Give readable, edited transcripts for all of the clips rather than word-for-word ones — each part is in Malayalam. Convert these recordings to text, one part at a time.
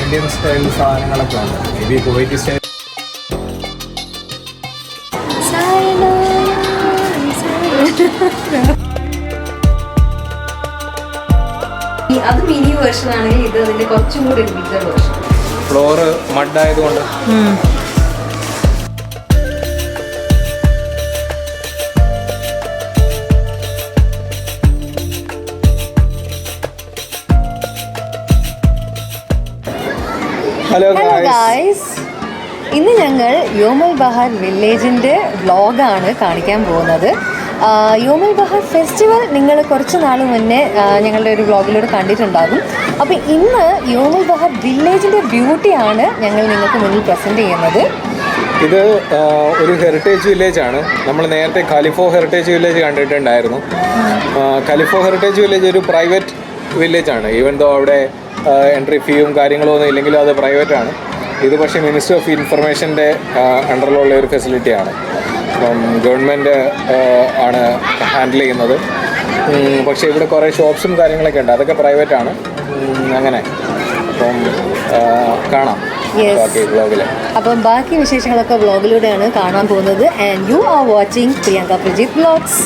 ഇന്ത്യൻ സ്റ്റൈൽ സാധനങ്ങളൊക്കെ ഉണ്ട്. May be Kuwaiti style. അത് മിനി വേർഷൻ ആണെങ്കിൽ ഇത് അതിന്റെ കുറച്ചും കൂടി ഒരു ബിഗർ വേർഷൻ. ഫ്ലോറ് മഡ് ആയതുകൊണ്ട് ഹലോ ഗായ്സ്, ഇന്ന് ഞങ്ങൾ യോമൽ ബഹാർ വില്ലേജിൻ്റെ വ്ളോഗാണ് കാണിക്കാൻ പോകുന്നത്. യോമൽ ബഹാർ ഫെസ്റ്റിവൽ നിങ്ങൾ കുറച്ച് നാൾ മുന്നേ ഞങ്ങളുടെ ഒരു വ്ളോഗിലൂടെ കണ്ടിട്ടുണ്ടാകും. അപ്പോൾ ഇന്ന് യോമൽ ബഹാർ വില്ലേജിൻ്റെ ബ്യൂട്ടിയാണ് ഞങ്ങൾ നിങ്ങൾക്ക് മുന്നിൽ പ്രസൻറ്റ് ചെയ്യുന്നത്. ഇത് ഒരു ഹെറിറ്റേജ് വില്ലേജാണ്. നമ്മൾ നേരത്തെ ഖലിഫോ ഹെറിറ്റേജ് വില്ലേജ് കണ്ടിട്ടുണ്ടായിരുന്നു. ഖലിഫോ ഹെറിറ്റേജ് വില്ലേജ് ഒരു പ്രൈവറ്റ് വില്ലേജാണ്. ഈവൻ ദോ അവിടെ എൻട്രി ഫീയും കാര്യങ്ങളോ ഒന്നും ഇല്ലെങ്കിലും അത് പ്രൈവറ്റാണ്. ഇത് പക്ഷേ മിനിസ്ട്രി ഓഫ് ഇൻഫർമേഷൻ്റെ അണ്ടറിലുള്ള ഒരു ഫെസിലിറ്റിയാണ്. അപ്പം ഗവൺമെൻറ് ആണ് ഹാൻഡിൽ ചെയ്യുന്നത്. പക്ഷേ ഇവിടെ കുറേ ഷോപ്സും കാര്യങ്ങളൊക്കെ ഉണ്ട്, അതൊക്കെ പ്രൈവറ്റാണ്. അങ്ങനെ അപ്പം കാണാം വ്ളോഗിൽ. അപ്പം ബാക്കി വിശേഷങ്ങളൊക്കെ വ്ളോഗിലൂടെയാണ് കാണാൻ പോകുന്നത്. And you are watching Priyanka Prajith vlogs.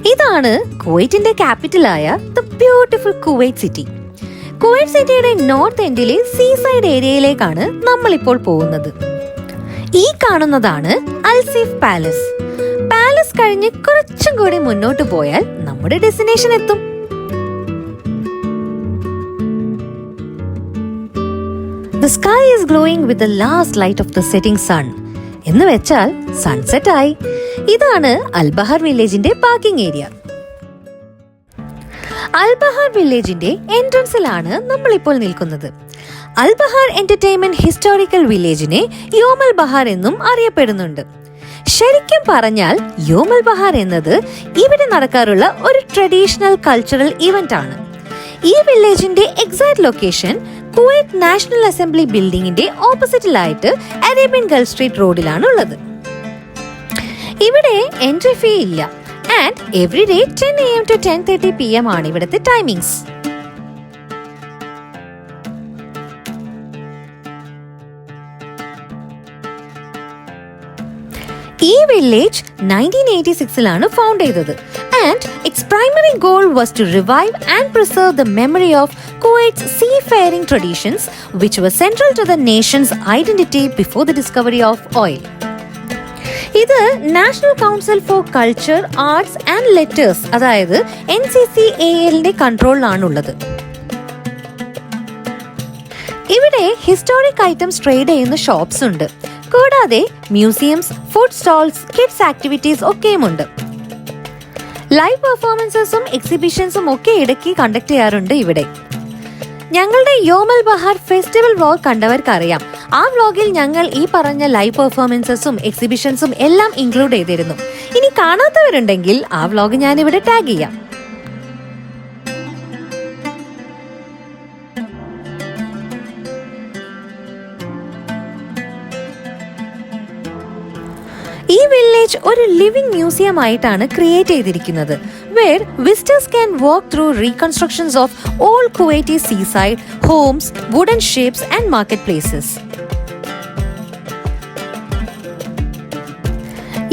ഇതാണ് കുവൈറ്റിന്റെ ക്യാപിറ്റലായ the beautiful Kuwait city. Kuwait സിറ്റിയുടെ നോർത്ത് എൻഡിലെ സീസൈഡ് ഏരിയയിലേക്കാണ് നമ്മളിപ്പോൾ പോകുന്നത്. ഈ കാണുന്നതാണ് അൽസീഫ് പാലസ്. പാലസ് കഴിഞ്ഞ് കുറച്ചും കൂടി മുന്നോട്ട് പോയാൽ നമ്മുടെ ഡെസ്റ്റിനേഷൻ എത്തും. The sky is glowing with the last light of the setting sun. എന്ന് വെച്ചാൽ സൺസെറ്റ് ആയി. ഇതാണ് അൽബഹാർ വില്ലേജിന്റെ പാർക്കിംഗ് ഏരിയ. അൽബഹാർ വില്ലേജിന്റെ എൻട്രൻസിലാണ് നമ്മളിപ്പോൾ നിൽക്കുന്നത്. അൽബഹാർ എന്റർടൈൻമെന്റ് ഹിസ്റ്റോറിക്കൽ വില്ലേജിനെ യോമൽ ബഹാർ എന്നും അറിയപ്പെടുന്നുണ്ട്. ശരിക്കും പറഞ്ഞാൽ യോമൽ ബഹാർ എന്നത് ഇവിടെ നടക്കാറുള്ള ഒരു ട്രഡീഷണൽ കൾച്ചറൽ ഇവന്റ് ആണ്. ഈ വില്ലേജിന്റെ exact location Kuwait national assembly ബിൽഡിംഗിന്റെ ഓപ്പോസിറ്റിലായിട്ട് അറേബ്യൻ ഗൾഫ് സ്ട്രീറ്റ് റോഡിലാണ് ഉള്ളത്. ഇവിടെ എൻട്രി ഫീ ഇല്ല. And every day 10 AM to 10:30 PM ആണ് ഇവിടുത്തെ ടൈമിങ്സ്. ഈ വില്ലേജ് 1986-ലാണ് ഫൗണ്ട് ചെയ്തത്. And its primary goal was to revive and preserve the memory of Kuwait's seafaring traditions, which were central to the nation's identity before the discovery of oil. ഇത് national council for culture, arts and letters, അതായത് NCCAL കൺട്രോളിലാണുള്ളത്. ഇവിടെ ഹിസ്റ്റോറിക് ഐറ്റംസ് ട്രേഡ് ചെയ്യുന്ന ഷോപ്സ് ഉണ്ട്. കൂടാതെ museums, food stalls, kids activities ഒക്കെയുമുണ്ട്. ലൈവ് പെർഫോമൻസസും എക്സിബിഷൻസും ഒക്കെ ഇടയ്ക്ക് കണ്ടക്ട് ചെയ്യാറുണ്ട് ഇവിടെ. ഞങ്ങളുടെ യോമൽ ബഹാർ ഫെസ്റ്റിവൽ വ്ളോഗ് കണ്ടവർക്കറിയാം. ആ വ്ളോഗിൽ ഞങ്ങൾ ഈ പറഞ്ഞ ലൈവ് പെർഫോമൻസസും എക്സിബിഷൻസും എല്ലാം ഇൻക്ലൂഡ് ചെയ്തിരുന്നു. ഇനി കാണാത്തവരുണ്ടെങ്കിൽ ആ വ്ളോഗ് ഞാനിവിടെ ടാഗ് ചെയ്യാം. ഈ വില്ലേജ് ഒരു ലിവിംഗ് മ്യൂസിയം ആയിട്ടാണ് ക്രിയേറ്റ് ചെയ്തിരിക്കുന്നത്. where visitors can walk through reconstructions of old Kuwaiti seaside homes, wooden ships and marketplaces.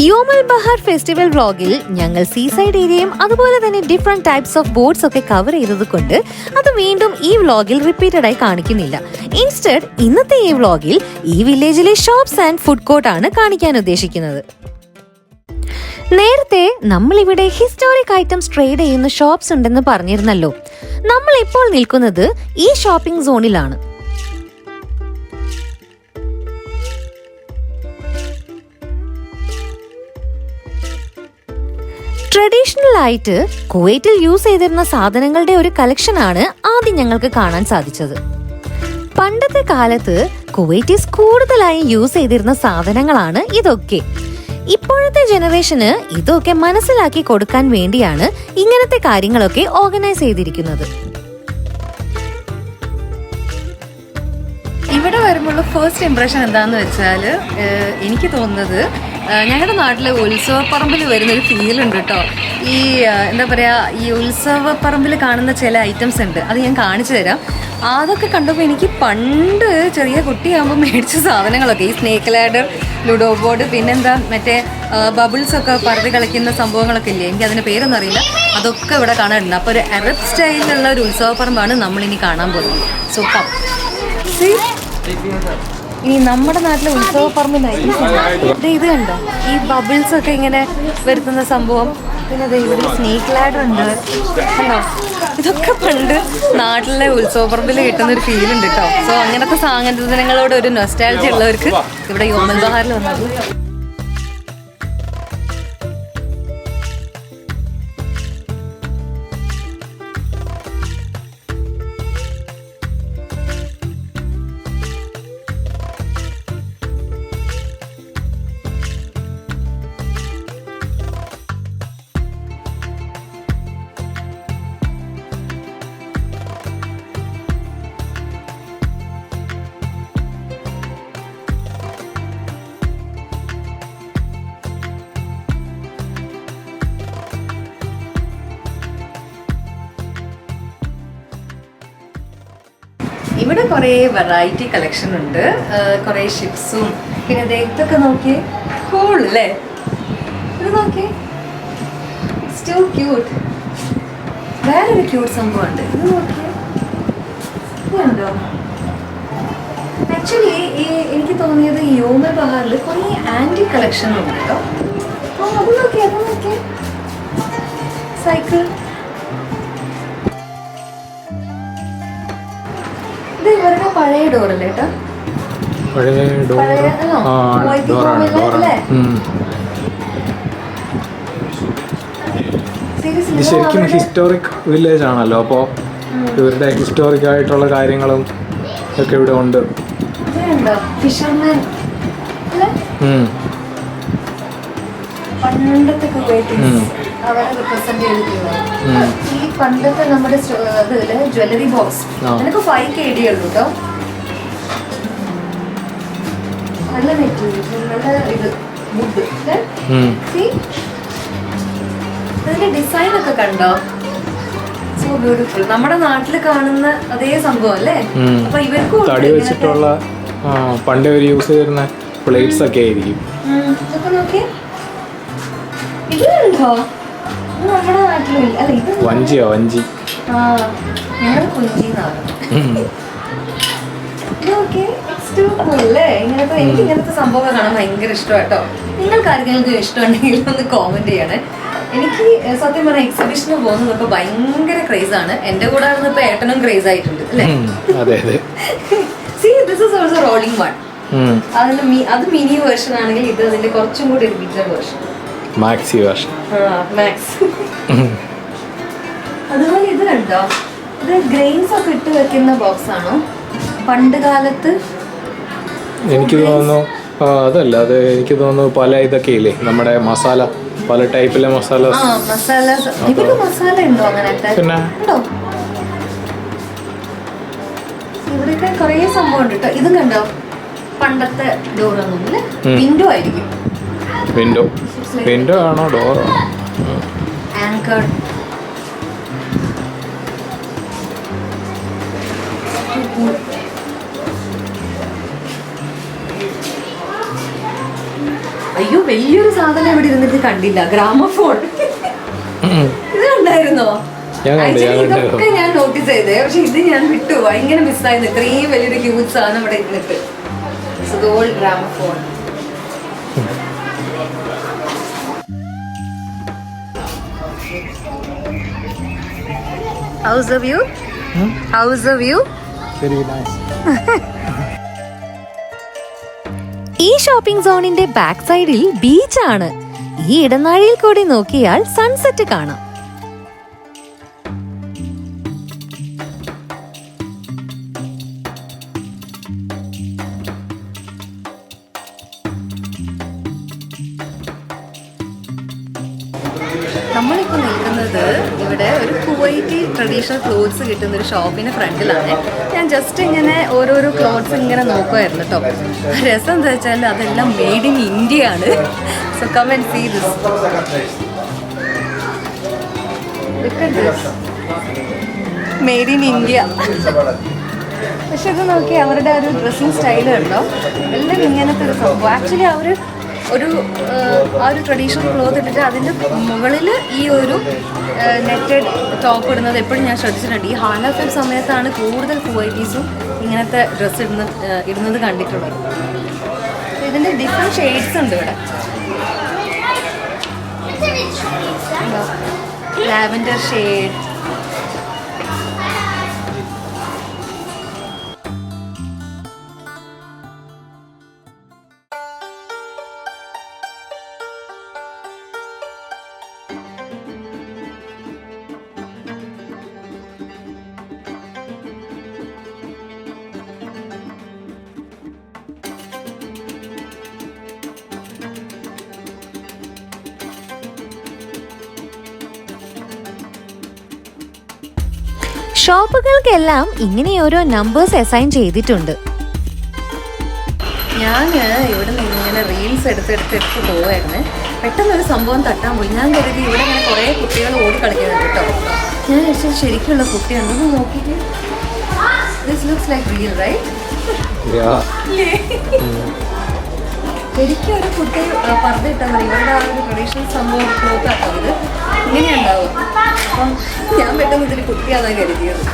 Yom al Bahar festival വ്ളോഗിൽ ഞങ്ങൾ സീസൈഡ് ഏരിയയും അതുപോലെ തന്നെ ഡിഫറെന്റ് ടൈപ്സ് ഓഫ് ബോട്ട്സ് ഒക്കെ കവർ ചെയ്തത് കൊണ്ട് അത് വീണ്ടും ഈ വ്ളോഗിൽ റിപ്പീറ്റഡ് ആയി കാണിക്കുന്നില്ല. ഇൻസ്റ്റഡ് ഇന്നത്തെ ഈ വ്ളോഗിൽ ഈ വില്ലേജിലെ ഷോപ്സ് ആൻഡ് ഫുഡ് കോർട്ട് ആണ് കാണിക്കാൻ ഉദ്ദേശിക്കുന്നത്. നേരത്തെ നമ്മൾ ഇവിടെ ഹിസ്റ്റോറിക് ഐറ്റംസ് ട്രേഡ് ചെയ്യുന്ന ഷോപ്സ് ഉണ്ടെന്ന് പറഞ്ഞിരുന്നല്ലോ. നമ്മൾ ഇപ്പോൾ നിൽക്കുന്നത് ഈ ഷോപ്പിംഗ് സോണിലാണ്. ട്രഡീഷണൽ ആയിട്ട് കുവൈറ്റിൽ യൂസ് ചെയ്തിരുന്ന സാധനങ്ങളുടെ ഒരു കളക്ഷനാണ് ആദ്യം ഞങ്ങൾക്ക് കാണാൻ സാധിച്ചത്. പണ്ടത്തെ കാലത്ത് കുവൈറ്റീസ് കൂടുതലായി യൂസ് ചെയ്തിരുന്ന സാധനങ്ങളാണ് ഇതൊക്കെ. ഇപ്പോഴത്തെ ജനറേഷന് ഇതൊക്കെ മനസ്സിലാക്കി കൊടുക്കാൻ വേണ്ടിയാണ് ഇങ്ങനത്തെ കാര്യങ്ങളൊക്കെ ഓർഗനൈസ് ചെയ്തിരിക്കുന്നത്. ഇവിടെ വരുമ്പോൾ ഫസ്റ്റ് ഇംപ്രഷൻ എന്താണെന്ന് വെച്ചാൽ എനിക്ക് തോന്നുന്നത് ഞങ്ങളുടെ നാട്ടിലെ ഉത്സവപ്പറമ്പിൽ വരുന്നൊരു ഫീലുണ്ട് കേട്ടോ. ഈ എന്താ പറയുക, ഈ ഉത്സവപ്പറമ്പിൽ കാണുന്ന ചില ഐറ്റംസ് ഉണ്ട്, അത് ഞാൻ കാണിച്ചു തരാം. അതൊക്കെ കണ്ടപ്പോൾ എനിക്ക് പണ്ട് ചെറിയ കുട്ടിയാകുമ്പോൾ മേടിച്ച സാധനങ്ങളൊക്കെ, ഈ സ്നേക്ക് ലാഡർ, ലുഡോ ബോർഡ്, പിന്നെന്താ മറ്റേ ബബിൾസൊക്കെ പറതി കളിക്കുന്ന സംഭവങ്ങളൊക്കെ ഇല്ലേ, എനിക്ക് അതിൻ്റെ പേരൊന്നും അറിയില്ല, അതൊക്കെ ഇവിടെ കാണാറുണ്ട്. അപ്പോൾ ഒരു അറബ് സ്റ്റൈലിലുള്ള ഒരു ഉത്സവപ്പറമ്പാണ് നമ്മളിനി കാണാൻ പോകുന്നത്. So come see. ഇനി നമ്മുടെ നാട്ടിലെ ഉത്സവപ്പറമ്പിലായിരിക്കും ഇത് കണ്ടോ, ഈ ബബിൾസ് ഒക്കെ ഇങ്ങനെ വരുത്തുന്ന സംഭവം. പിന്നെ ഇവിടെ സ്നേക്ക് ലാഡർ ഉണ്ട് കണ്ടോ. ഇതൊക്കെ പണ്ട് നാട്ടിലെ ഉത്സവപ്പറമ്പിൽ കിട്ടുന്ന ഒരു ഫീൽ ഉണ്ട് കേട്ടോ. സോ അങ്ങനത്തെ സാങ്കേതികങ്ങളോട് ഒരു നൊസ്റ്റാൾജി ഉള്ളവർക്ക് ഇവിടെ യോമൽ ബഹാറിൽ വന്നത്. ഇവിടെ കുറേ വെറൈറ്റി കളക്ഷൻ ഉണ്ട്, കുറേ ഷിപ്സും. പിന്നെ ഇതൊക്കെ നോക്കിയേ, കൂൾ അല്ലേ, ഇത് നോക്കിയേ, സ്റ്റോ ക്യൂട്ട്. വേറൊരു ക്യൂട്ട് സംഭവം ഉണ്ട്, ഇത് നോക്കിയേ, ഇതുണ്ടോ. ആക്ച്വലി എനിക്ക് തോന്നിയത് ഈ യോമൽ ബഹാറിൽ കുറേ ആൻറ്റി കളക്ഷൻ ഉണ്ട് കേട്ടോ. അത് നോക്കിയേ, അത് നോക്കിയേ, സൈക്കിൾ. ഇത് ഇവരുടെ പഴയ ഡോറല്ലേ കേട്ടോ, ഇത് ശരിക്കും ഹിസ്റ്റോറിക് വില്ലേജ് ആണല്ലോ, അപ്പോൾ ഇവരുടെ ഹിസ്റ്റോറിക് ആയിട്ടുള്ള കാര്യങ്ങളും ഒക്കെ ഇവിടെ ഉണ്ട്. ഫിഷർമാൻ പണ്ടത്തെ അവരെ റിപ്രസെന്റ് ചെയ്തിട്ടുള്ളത്. ഈ പണ്ടത്തെ നമ്മുടെ ഇതില് ജ്വല്ലറി ബോക്സ് എനിക്ക് 5 KD ഉള്ളൂ കേട്ടോ. നല്ല മെറ്റീരിയൽ, നല്ല ഇത് വുഡ്. ഇതിന്റെ ഡിസൈൻ ഒക്കെ കണ്ടോ, സോ ബ്യൂട്ടിഫുൾ. നമ്മുടെ നാട്ടിൽ കാണുന്ന അതേ സംഭവം അല്ലേ. അപ്പൊ ഇവർക്ക് തടി വെച്ചിട്ടുള്ള പണ്ട് ഒരു യൂസ് ചെയ്യുന്ന പ്ലേറ്റ്സ് ഒക്കെ ആയിരിക്കും. ഇതൊക്കെ നോക്കിയേ, ഇത് കണ്ടോ, നമ്മുടെ നാട്ടിലില്ല അല്ല, ഇത് വഞ്ചിയോ, വഞ്ചി. ഞങ്ങളുടെ കുഞ്ചിന്നാണ്. അല്ലേ ഇങ്ങനത്തെ, എനിക്ക് ഇങ്ങനത്തെ സംഭവം കാണാൻ ഭയങ്കര ഇഷ്ടം കേട്ടോ. നിങ്ങൾക്ക് ആർക്കെങ്കിലും ഇഷ്ടമുണ്ടെങ്കിൽ ഒന്ന് കോമന്റ് ചെയ്യണേ. എനിക്ക് സത്യം പറഞ്ഞാൽ എക്സിബിഷന് പോകുന്നതൊക്കെ ഭയങ്കര ക്രേസ് ആണ്. എന്റെ കൂടെ ഇപ്പൊ ഏട്ടനും ക്രേസ് ആയിട്ടുണ്ട് അല്ലേ. See this is also rolling one. അത് മിനി വേർഷൻ ആണെങ്കിൽ ഇത് അതിന്റെ കുറച്ചും കൂടി ഒരു bigger version, maxi version. Max. അതുപോലെ ഇത് കണ്ടോ, ഇത് ഗ്രെയിൻസ് ഒക്കെ ഇട്ട് വെക്കുന്ന ബോക്സ് ആണോ പണ്ട് കാലത്ത്? എനിക്ക് തോന്നുന്നു അതല്ല, അത് എനിക്ക് തോന്നുന്നു പല ഇതൊക്കെ ഇല്ലേ നമ്മുടെ മസാല, പല ടൈപ്പിലെ മസാല. മസാല ഉണ്ടോ അങ്ങനത്തെ? പിന്നെ ഉണ്ടോ ഇവിടെയൊക്കെ കൊറേ സംഭവം ഉണ്ട് കേട്ടോ. ഇതും കണ്ടോ, പണ്ടത്തെ ഡോറൊന്നും ഇല്ല, വിൻഡോ ആയിരിക്കും. വിൻഡോ ആണോ ഡോറോ? ആങ്കർ. അയ്യോ, വലിയൊരു സാധനം ഇവിടെ ഇരുന്നിട്ട് കണ്ടില്ല, ഗ്രാമഫോൺ. ഇത് കണ്ടായിരുന്നോ? ഇതൊക്കെ ഞാൻ നോട്ടീസ് ചെയ്തേ, പക്ഷെ ഇത് ഞാൻ വിട്ടു, ഭയങ്കര മിസ്സായിരുന്നു. ഇത്രയും വലിയൊരു ഹ്യൂജ് സാധനം ഇവിടെ ഇരുന്നിട്ട്. Old gramophone. How's the view? How's the view? Very nice. ഈ ഷോപ്പിംഗ് സോണിന്റെ ബാക്ക് സൈഡിൽ ബീച്ചാണ്. ഈ ഇടനാഴിയിൽ കൂടി നോക്കിയാൽ സൺസെറ്റ് കാണാം. നമ്മളിപ്പോൾ നിൽക്കുന്നത് നിൽക്കുന്നത് ഇവിടെ ഒരു കുവൈറ്റി ട്രഡീഷണൽ ക്ലോത്ത്സ് കിട്ടുന്ന ഒരു ഷോപ്പിന്റെ ഫ്രണ്ടിലാണ്. ഞാൻ ജസ്റ്റ് ഇങ്ങനെ ഓരോരോ ക്ലോത്ത്സ് ഇങ്ങനെ നോക്കുമായിരുന്നു കേട്ടോ. രസം എന്താ വെച്ചാൽ അതെല്ലാം മെയ്ഡ് ഇൻ ഇന്ത്യ ആണ്. So come and see this. Made in India. പക്ഷെ ഇത് നോക്കി അവരുടെ ഒരു ഡ്രസ്സിങ് സ്റ്റൈൽ കണ്ടോ, എല്ലാം ഇങ്ങനത്തെ ഒരു സംഭവം. ആക്ച്വലി അവർ ആ ഒരു ട്രഡീഷണൽ ക്ലോത്ത് ഇട്ടിട്ട് അതിൻ്റെ മുകളിൽ ഈ ഒരു നെറ്റഡ് ടോപ്പ് ഇടുന്നത് എപ്പോഴും ഞാൻ ശ്രദ്ധിച്ചിട്ടുണ്ട്. ഈ ഹാല ഫെം സമയത്താണ് കൂടുതൽ കുവൈറ്റീസും ഇങ്ങനത്തെ ഡ്രസ്സ് ഇടുന്നത് കണ്ടിട്ടുള്ളത്. ഇതിൻ്റെ ഡിഫറെൻറ്റ് ഷെയ്ഡ്സ് ഉണ്ട് ഇവിടെ. ലാവൻഡർ ഷെയ്ഡ്, ഷോപ്പുകൾക്കെല്ലാം ഇങ്ങനെ ഓരോ നമ്പേഴ്സ് അസൈൻ ചെയ്തിട്ടുണ്ട്. ഞാൻ ഇവിടെ നിന്ന് ഇങ്ങനെ റീൽസ് എടുത്ത് പോവായിരുന്നു. പെട്ടെന്നൊരു സംഭവം തട്ടാൻ പോയി. ഞാൻ കരുതി ഇവിടെ ഇങ്ങനെ കുറേ കുട്ടികൾ ഓടി കളിക്കുന്നുണ്ട് കേട്ടോ. ഞാൻ വിചാരിച്ചത് ശരിക്കുള്ള കുട്ടിയാണെന്ന് നോക്കിയിട്ട് this looks like real right. ശരിക്കും ഒരു കുട്ടി പറഞ്ഞിട്ടാൽ മതി. ഇവരുടെ ആ ഒരു ട്രഡീഷണൽ സംഭവം നോക്കാട്ടോ. ഇത് ഇങ്ങനെയുണ്ടാവും. അപ്പം ഞാൻ പെട്ടെന്ന് ഇതിൽ കുട്ടിയാണെന്ന് കരുതിയത്.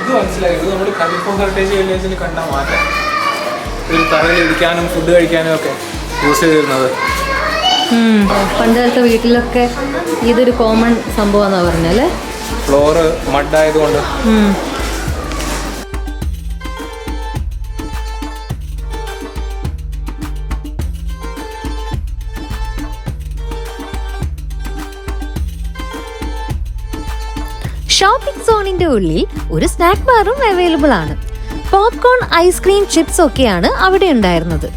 ഇത് മനസ്സിലായി. ഇത് നമ്മൾ ഖലീഫ ഹെറിറ്റേജ് വില്ലേജിൽ കണ്ട മാറ്റം. ഒരു തറയിൽ ഇരിക്കാനും ഫുഡ് കഴിക്കാനും ഒക്കെ യൂസ് ചെയ്തിരുന്നത്. പണ്ട് കാലത്തെ വീട്ടിലൊക്കെ ഇതൊരു കോമൺ സംഭവമാണെന്നാ പറഞ്ഞല്ലേ. ഫ്ലോറ് മഡായതുകൊണ്ട്. ഷോപ്പിംഗ് സോണിന്റെ ഉള്ളിൽ ഒരു സ്നാക്ക് ബാറും അവൈലബിൾ ആണ്. പോപ്കോൺ, ഐസ്ക്രീം, ചിപ്സ് ഒക്കെയാണ് അവിടെ ഉണ്ടായിരുന്നത്.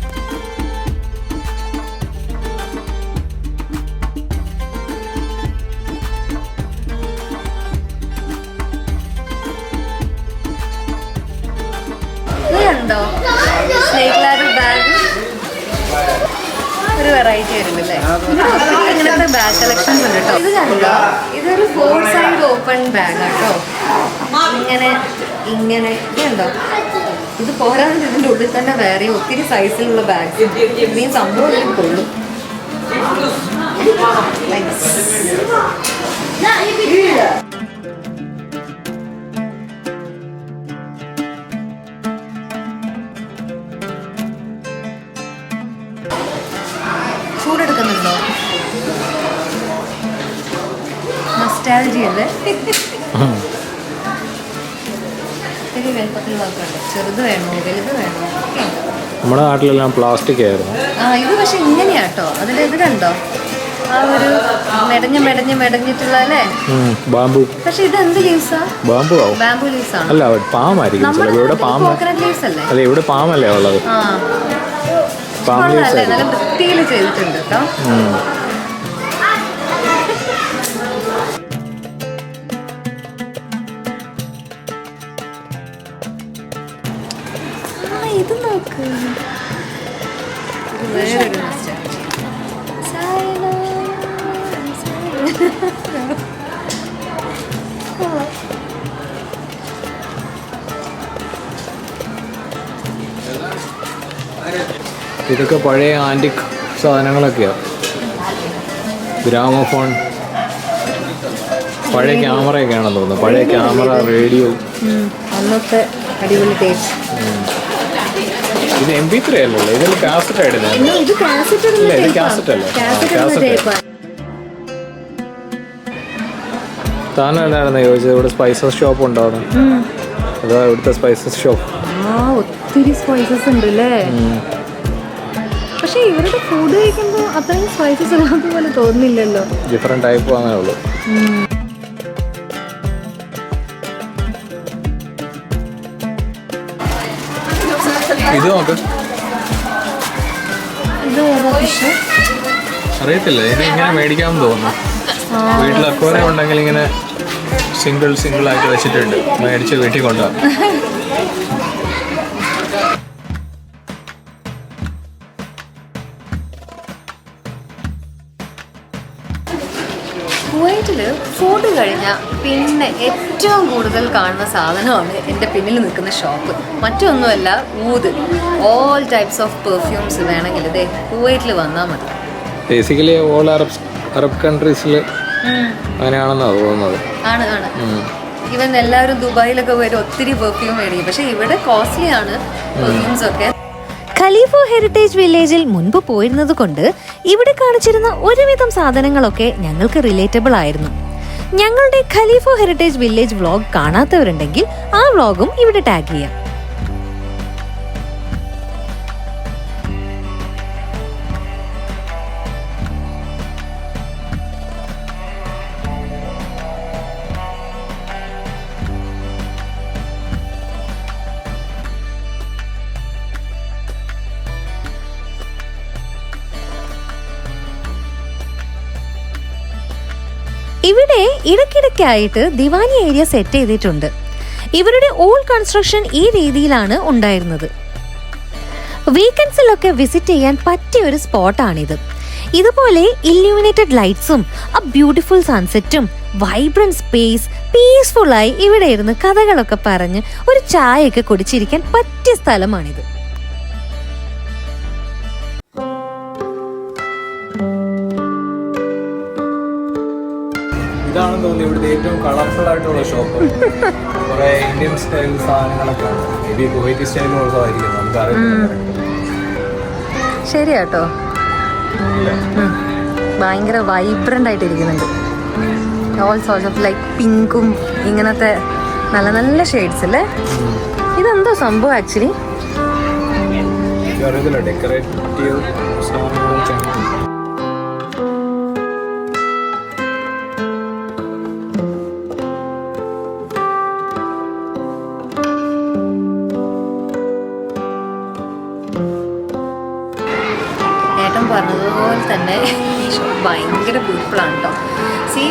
ഒരു വെറൈറ്റി ആയിരുന്നല്ലേ. ഇങ്ങനത്തെ ബാഗ് കളക്ഷൻസ് ഉണ്ട് കേട്ടോ. ഇത് കണ്ടോ, ഇതൊരു 4 സൈഡ് ഓപ്പൺ ബാഗ് കേട്ടോ. ഇങ്ങനെ ഇതുണ്ടോ. ഇത് പോരാതെ ഇതിൻ്റെ ഉള്ളിൽ തന്നെ വേറെ ഒത്തിരി സൈസിലുള്ള ബാഗ്സ്. ഇത്രയും സംഭവം കൊള്ളും. ചൂടെടുക്കുന്നുണ്ടോ? നൊസ്റ്റാൾജിയ അല്ലേ? ഒത്തിരി വലുപ്പത്തിൽ നോക്കണ്ട. ചെറുത് വേണോ വലുത് വേണോ? നമ്മുടെ നാട്ടിലെല്ലാം പ്ലാസ്റ്റിക് ആയിരുന്നു. ഇത് പക്ഷെ ഇങ്ങനെയാട്ടോ. അതിൻ്റെ ഇത് കണ്ടോ, ആ ഒരു മെടഞ്ഞിട്ടുള്ള അല്ലേ ബാംബു. പക്ഷെ ഇത് എന്ത് ലീവ്സാ? ബാംബു ലീവ്സ് ആണ്. അല്ല, പാമായിരിക്കും. കോക്കനട്ട് ലീവ്സ് അല്ലേ? അല്ല, ഇവിടെ പാമല്ലേ ഉള്ളത്. നല്ല വൃത്തിയിൽ ചെയ്തിട്ടുണ്ട് കേട്ടോ. ഇത് നോക്ക്, വേറൊരു ഇതൊക്കെ പഴയ ആൻറ്റിക് സാധനങ്ങളൊക്കെയാണ്. ഗ്രാമോഫോൺ, പഴയ ക്യാമറയൊക്കെയാണെന്ന് തോന്നുന്നു. പഴയ ക്യാമറ, റേഡിയോ. അന്നത്തെ അടിപൊളി ടേസ്റ്റ്. ഇത് MP3 അല്ലല്ലോ, ഇതിൽ കാസറ്റ് ആയിരുന്നു. ഇത് കാസറ്റ് അല്ലേ? ഇത് കാസറ്റ് അല്ലേ? താനും എന്നായിരുന്നു ചോദിച്ചത് ഇവിടെ സ്പൈസസ് ഷോപ്പ് ഉണ്ടോന്ന്. അതാ ഇവിടുത്തെ സ്പൈസസ് ഷോപ്പ്. ഒത്തിരി സ്പൈസസ് ഉണ്ട് അല്ലേ? പക്ഷെ ഇവരുടെ ഫുഡ് കഴിക്കുമ്പോൾ അത്രയും സ്പൈസസ് ഇല്ലാത്ത പോലെ തോന്നുന്നില്ലല്ലോ. ഡിഫറെന്റ് ടൈപ്പ് അങ്ങനെ ഉള്ളു. ഇത് നോക്ക്. അറിയത്തില്ല, ഇത് ഇങ്ങനെ മേടിക്കാമെന്ന് തോന്നുന്നു. വീട്ടിൽ അക്വേറിയം ഉണ്ടെങ്കിൽ ഇങ്ങനെ സിംഗിൾ ആയിട്ട് വെച്ചിട്ടുണ്ട്. മേടിച്ച് വീട്ടിൽ കൊണ്ടുപോകാം. കുവൈറ്റിൽ ഫുഡ് കഴിഞ്ഞാൽ പിന്നെ ഏറ്റവും കൂടുതൽ കാണുന്ന സാധനമാണ് എൻ്റെ പിന്നിൽ നിൽക്കുന്ന ഷോപ്പ്. മറ്റൊന്നുമല്ല, ഊത്. ഓൾ ടൈപ്സ് ഓഫ് പെർഫ്യൂംസ് വേണമെങ്കിൽ ഇതേ കുവൈറ്റിൽ വന്നാൽ മതി. ബേസിക്കലി ഓൾ അറബ് കൺട്രീസിൽ അങ്ങനെയാണെന്നാണ് തോന്നുന്നത്. ആണ്. ഈവൻ എല്ലാവരും ദുബായിലൊക്കെ വരും, ഒത്തിരി പെർഫ്യൂം മേടിക്കും. പക്ഷെ ഇവിടെ കോസ്റ്റ്ലി ആണ് പെർഫ്യൂംസ് ഒക്കെ. ഖലീഫ ഹെറിറ്റേജ് വില്ലേജിൽ മുൻപ് പോയിരുന്നത് കൊണ്ട് ഇവിടെ കാണിച്ചിരുന്ന ഒരുവിധം സാധനങ്ങളൊക്കെ ഞങ്ങൾക്ക് റിലേറ്റബിൾ ആയിരുന്നു. ഞങ്ങളുടെ ഖലീഫ ഹെറിറ്റേജ് വില്ലേജ് വ്ളോഗ് കാണാത്തവരുണ്ടെങ്കിൽ ആ വ്ളോഗും ഇവിടെ ടാഗ് ചെയ്യാം. ഇവിടെ ഇടയ്ക്കിടയ്ക്കായിട്ട് ദിവാനി ഏരിയ സെറ്റ് ചെയ്തിട്ടുണ്ട്. ഇവരുടെ ഓൾഡ് കൺസ്ട്രക്ഷൻ ഈ രീതിയിലാണ് ഉണ്ടായിരുന്നത്. വീക്കെൻഡ്സിലൊക്കെ വിസിറ്റ് ചെയ്യാൻ പറ്റിയ ഒരു സ്പോട്ടാണിത്. ഇതുപോലെ ഇല്യൂമിനേറ്റഡ് ലൈറ്റ്സും ആ ബ്യൂട്ടിഫുൾ സൺസെറ്റും വൈബ്രന്റ് സ്പേസ്, പീസ്ഫുള്ളായി ഇവിടെ ഇരുന്ന് കഥകളൊക്കെ പറഞ്ഞ് ഒരു ചായയൊക്കെ കുടിച്ചിരിക്കാൻ പറ്റിയ സ്ഥലമാണിത്. ഇതാണെന്ന് തോന്നുന്നു ഇവിടുത്തെ ഏറ്റവും കളർഫുൾ ആയിട്ടുള്ള ഷോപ്പ്. കുറെ ഇന്ത്യൻ സ്റ്റൈൽ സാധനങ്ങളൊക്കെ ആണ്. Maybe Kuwaiti style also ആയിരിക്കും, നമുക്കറിയില്ല. ശരിയാട്ടോ, ഭയങ്കര വൈബ്രന്റ് ആയിട്ടിരിക്കുന്നുണ്ട്. ഓൾ സോർട്സ് ഓഫ് ലൈക്ക് പിങ്കും ഇങ്ങനത്തെ നല്ല നല്ല ഷെയ്ഡ്സ് അല്ലേ. ഇതെന്തോ സംഭവം ആക്ച്വലി? അറിയത്തില്ല, ഡെക്കറേറ്റീവ് സാധനങ്ങളൊക്കെ. പറഞ്ഞതുപോലെ തന്നെ ഈ ഷോപ്പ് ഭയങ്കര ബ്യൂട്ടിഫുൾ ആണ് കേട്ടോ. സി,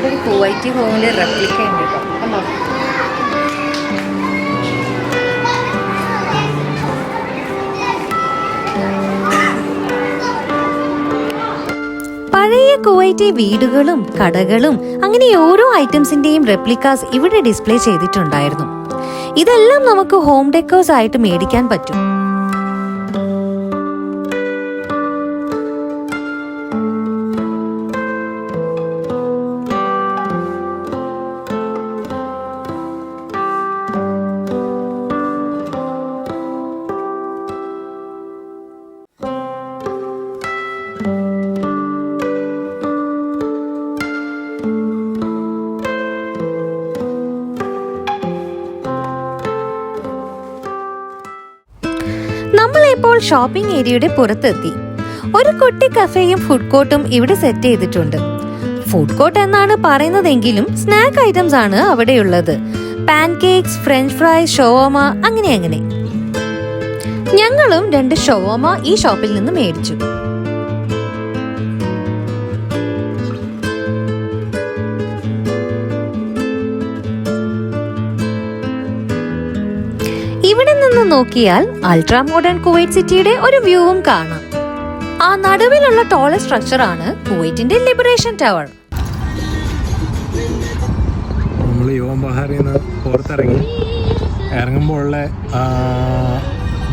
ഒരു കുവൈറ്റി ഹോമിൽ റെപ്ലിക്ക ഉണ്ട് കേട്ടോ. കണ്ടോ? പഴയ കുവൈറ്റി വീടുകളും കടകളും അങ്ങനെ ഓരോ ഐറ്റംസിന്റെയും റെപ്ലിക്കാസ് ഇവിടെ ഡിസ്പ്ലേ ചെയ്തിട്ടുണ്ടായിരുന്നു. ഇതെല്ലാം നമുക്ക് ഹോം ഡെക്കേഴ്സ് ആയിട്ട് മേടിക്കാൻ പറ്റും. നമ്മളിപ്പോൾ ഷോപ്പിംഗ് ഏരിയയുടെ പുറത്തെത്തി. ഒരു കുട്ടി കഫേയും ഫുഡ് കോർട്ടും ഇവിടെ സെറ്റ് ചെയ്തിട്ടുണ്ട്. ഫുഡ് കോർട്ട് എന്നാണ് പറയുന്നതെങ്കിലും സ്നാക്ക് ഐറ്റംസ് ആണ് അവിടെയുള്ളത്. പാൻകേക്സ്, ഫ്രഞ്ച് ഫ്രൈസ്, ഷവർമ, അങ്ങനെ. ഞങ്ങളും 2 ഷവർമ ഈ ഷോപ്പിൽ നിന്ന് മേടിച്ചു. ഇവിടെ നിന്ന് നോക്കിയാൽ അൾട്രാ മോഡേൺ കുവൈറ്റ് സിറ്റിയുടെ ഒരു വ്യൂവും കാണാം. ആ നടുവിലുള്ള ടോളസ്റ്റ് സ്ട്രക്ചർ ആണ് കുവൈറ്റിന്റെ ലിബറേഷൻ ടവർ. നമ്മൾ യോം ബഹാറിൽ നിന്ന് പുറത്തിറങ്ങി ഇറങ്ങുമ്പോൾ ഉള്ള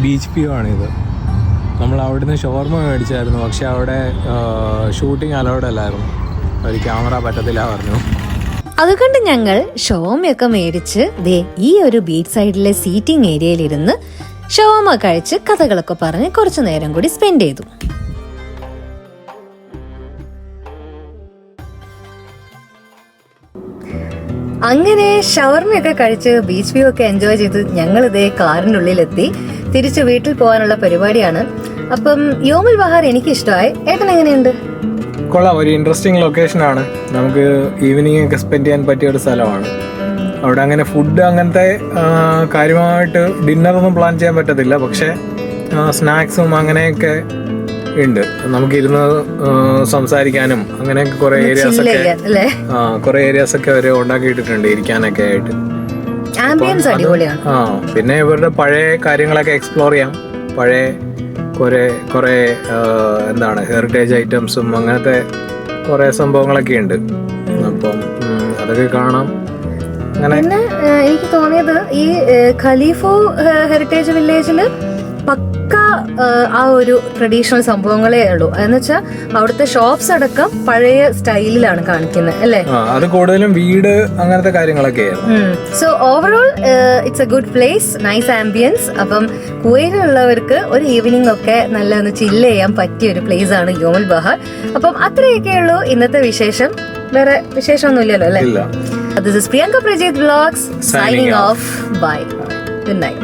ബീച്ച് വ്യൂ ആണിത്. നമ്മൾ അവിടുന്ന് ഷവർമ മേടിച്ചായിരുന്നു, പക്ഷെ അവിടെ ഷൂട്ടിംഗ് അലൗഡ് അല്ലായിരുന്നു. ഒരു ക്യാമറ പറ്റത്തില്ല പറഞ്ഞു. അതുകൊണ്ട് ഞങ്ങൾ ഷവർമയൊക്കെ മേടിച്ച് ദേ ഈ ഒരു ബീച്ച് സൈഡിലെ സീറ്റിംഗ് ഏരിയയിലിരുന്ന് ഷവർമ കഴിച്ച് കഥകളൊക്കെ പറഞ്ഞ് കുറച്ചു നേരം കൂടി സ്പെൻഡ് ചെയ്തു. അങ്ങനെ ഷവർമയൊക്കെ കഴിച്ച് ബീച്ച് വ്യൂ ഒക്കെ എൻജോയ് ചെയ്ത് ഞങ്ങൾ ഇതേ കാറിനുള്ളിലെത്തി തിരിച്ച് വീട്ടിൽ പോകാനുള്ള പരിപാടിയാണ്. അപ്പം യോമൽ ബഹാർ എനിക്ക് ഇഷ്ടമായി. ഏട്ടൻ എങ്ങനെയുണ്ട്? കൊള്ളാം, ഒരു ഇൻട്രസ്റ്റിംഗ് ലൊക്കേഷനാണ്. നമുക്ക് ഈവനിങ് ഒക്കെ സ്പെൻഡ് ചെയ്യാൻ പറ്റിയ ഒരു സ്ഥലമാണ്. അവിടെ അങ്ങനെ ഫുഡ് അങ്ങനത്തെ കാര്യമായിട്ട് ഡിന്നറൊന്നും പ്ലാൻ ചെയ്യാൻ പറ്റത്തില്ല, പക്ഷേ സ്നാക്സും അങ്ങനെയൊക്കെ ഉണ്ട്. നമുക്കിരുന്ന് സംസാരിക്കാനും അങ്ങനെയൊക്കെ കുറെ ഏരിയാസ് ഒക്കെ അവർ ഉണ്ടാക്കിയിട്ടുണ്ട് ഇരിക്കാനൊക്കെ ആയിട്ട്. പിന്നെ ഇവരുടെ പഴയ കാര്യങ്ങളൊക്കെ എക്സ്പ്ലോർ ചെയ്യാം. പഴയ കുറെ എന്താണ് ഹെറിറ്റേജ് ഐറ്റംസും അങ്ങനത്തെ കുറെ സംഭവങ്ങളൊക്കെ ഉണ്ട്. അപ്പം അതൊക്കെ കാണാം. പിന്നെ എനിക്ക് തോന്നിയത് ഈ ഖലീഫോ ഹെറിറ്റേജ് വില്ലേജില് പക്ക ആ ഒരു ട്രഡീഷണൽ സംഭവങ്ങളേ ഉള്ളൂ. എന്ന് വെച്ചാൽ അവിടുത്തെ ഷോപ്സ് അടക്കം പഴയ സ്റ്റൈലിലാണ് കാണിക്കുന്നത് അല്ലേ? അത് കൂടുതലും വീട് അങ്ങനത്തെ കാര്യങ്ങളൊക്കെ. So overall it's A good place, nice ambience. അപ്പം കുവൈറ്റിലുള്ളവർക്ക് ഒരു ഈവനിങ് ഒക്കെ നല്ല ഒന്ന് ചില്ല് ചെയ്യാൻ പറ്റിയ ഒരു പ്ലേസ് ആണ് യോമൽ ബഹാർ. അപ്പം അത്രയൊക്കെ ഉള്ളൂ ഇന്നത്തെ വിശേഷം. വേറെ വിശേഷമൊന്നുമില്ലല്ലോ അല്ലേ? This is Priyanka Prajeet Vlogs signing off. Bye. Good night.